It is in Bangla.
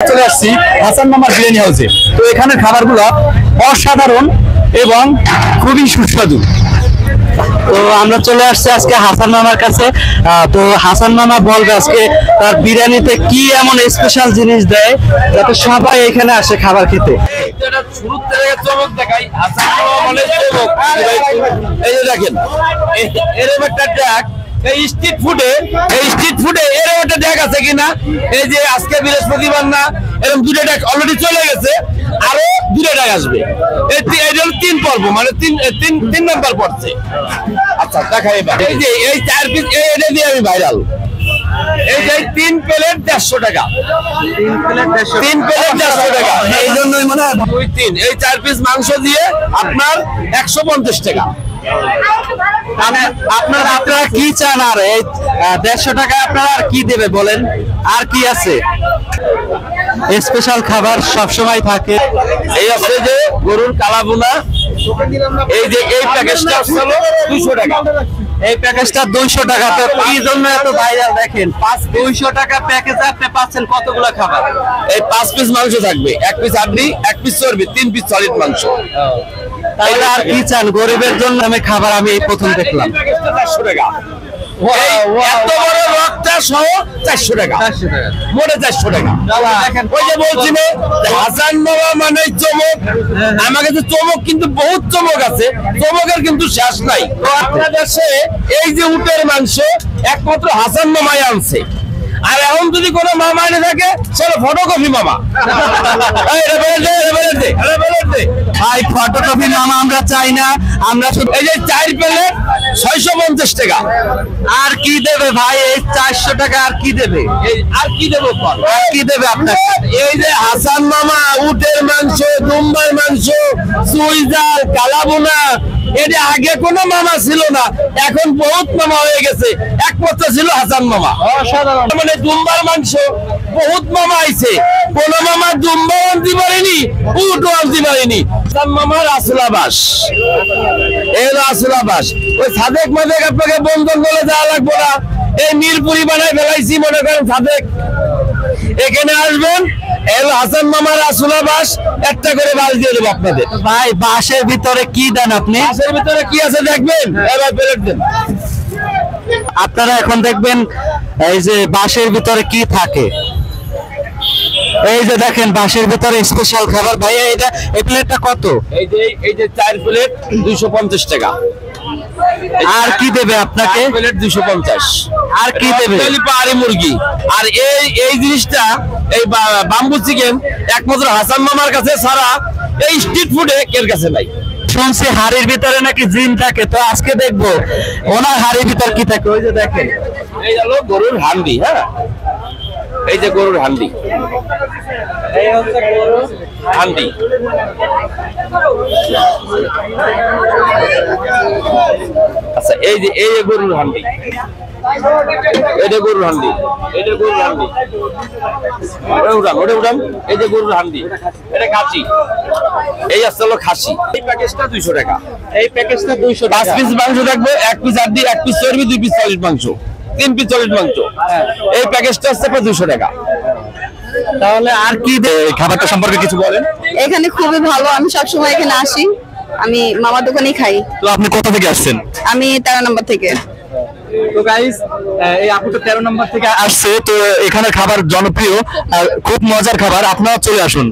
চলে আসছি হাসান মামার বিরিয়ানি হাউসে। তো এখানে খাবারগুলো অসাধারণ এবং খুবই সুস্বাদু। তো আমরা চলে আসছি আজকে হাসান মামার কাছে। তো হাসান মামা বলবে আজকে তার বিরিয়ানিতে কি এমন স্পেশাল জিনিস দেয় যাতে সবাই এখানে আসে খাবার খেতে। এই যে দেখেন এরকম একটা ট্যাগ এই স্ট্রিট ফুডে এরকম একটা ট্যাগ আছে কিনা, এই যে আজকে বৃহস্পতিবার না, এরকম দুটো ট্যাগ অলরেডি চলে গেছে, আরো দুটো ট্যাগ আসবে। এই হলো 3 পর্ব, মানে তিন নাম্বার পড়ছে। আচ্ছা দেখা এবার এই যে এই 4 পিস এটা দিয়ে আমি ভাইরাল। এই যে 3 প্লেট 150 টাকা, 3 প্লেট 150 টাকা। এই জন্যই মানে 2-3 এই 4 পিস মাংস দিয়ে আপনার 150 টাকা। আপনারা কি চান? আর এই 150 টাকা আপনারা আর কি দেবে বলেন? আর কি আছে? স্পেশাল খাবার সব সময় থাকে। এই আছে যে গরুর কালাভুনা, এই যে এই প্যাকেজটা হলো 200 টাকা। এই প্যাকেজটা 200 টাকা। তো কি জন্য এত ভাইরাল দেখেন, 200 টাকা প্যাকেজে আপনি পাচ্ছেন কতগুলো খাবার? এই 5 পিস মাংস থাকবে, 1 পিস হাড্ডি, 1 পিস চর্বি, 3 পিস সলিড মাংস। তাহলে আর কি চান? গরিবের জন্য আমি খাবার আমি এই প্রথম দেখলাম। 400 টাকা এত বড় রকটা সহ 400 টাকা, মোটে 400 টাকা। ওই যে বলছি না হাসান মামা মানে চমক, আমার কাছে চমক কিন্তু বহুত চমক আছে, চমকের কিন্তু শেষ নাই। তো আপনার দেশে এই যে উটের মাংস একমাত্র হাসান মামাই আনছে। আর এখন যদি কোনো মামা এনে থাকে সেটা ফটোকপি মামা। ভাই ফটোকপি মামা আমরা চাই না, আমরা এই যে 4 প্লেট 650 টাকা। আর কি দেবে ভাই এই 400 টাকা? আর কি দেবে? আর কি দেবো? আর কি দেবে আপনাকে? এই যে হাসান মামা উটের মাংস, দুম্বার মাংস, সুইজার, কালাভুনা, এটা আগে কোনো মামা ছিল না, এখন বহুত মামা হয়ে গেছে, একমাত্র ছিল হাসান মামা। মানে দুম্বার মাংস বহুত মামা আইছে, কোন মামা দুম্বা আনতে পারেনি, উটও আনতে পারেনি। হাসান মামার আসলাবাস, এই আসলাবাস। ওই সাদেক মাদেক আপনাকে বন্ধন করে যাওয়া লাগবো না, এই মিরপুরি বানায় ফেলাইছি মনে করেন সাদেক। এখানে আসবেন, হাসান মামার আসলাবাস, একটা করে বাস দিয়ে দেবো আপনাদের। ভাই বাসের ভিতরে কি দেন আপনি? বাসের ভিতরে কি আছে দেখবেন, এবার প্লেট দেন। আপনারা এখন দেখবেন এই যে বাসের ভিতরে কি থাকে। এই যে দেখেন বাসের ভিতরে স্পেশাল খাবার। ভাইয়া এটা এই প্লেটটা কত? এই যে 4 প্লেট 250 টাকা। আর কি দেবে আপনাকে? প্লেট 250। আর কি দেবে? পাহাড়ি মুরগি। আর এই জিনিসটা এই বাম্বু চিকেন একমাত্র হাসান মামার কাছে ছাড়া এই স্ট্রিট ফুডে এর কাছে নাই। শুনছি হাড়ির ভিতরে নাকি জিন থাকে, তো আজকে দেখবো ওনার হাড়ির ভিতর কি থাকে। ওই যে দেখেন এই হলো গরুর হান্ডি। হ্যাঁ এই যে গরুর হান্ডি, এই হচ্ছে গরুর হান্ডি। আচ্ছা এই যে গরুর হান্ডি, এটা গরুর হান্ডি, এটা গরুর হান্ডি, ওটা উঠান। এই যে গরুর হান্ডি, এটা খাসি, এই আসছে হলো খাসি। এই প্যাকেজটা 200 টাকা। এই প্যাকেজটা 200 টাকা। 5 পিস মাংস থাকবে, 1 পিস হাড্ডি, 1 পিস চর্বি, 2 পিস সলিড মাংস, 3 পিস সলিড মাংস। এই প্যাকেজটা হচ্ছে 200 টাকা। তাহলে আর কি খাবারটা সম্পর্কে কিছু বলেন? এখানে খুবই ভালো, আমি সবসময় এখানে আসি, আমি মামার দোকানেই খাই। তো আপনি কোথা থেকে আসছেন? আমি 13 নম্বর থেকে। তো গাইস এই আপুটা 13 নম্বর থেকে আসছে। তো এখানে খাবার জনপ্রিয়, খুব মজার খাবার, আপনারা চলে আসুন।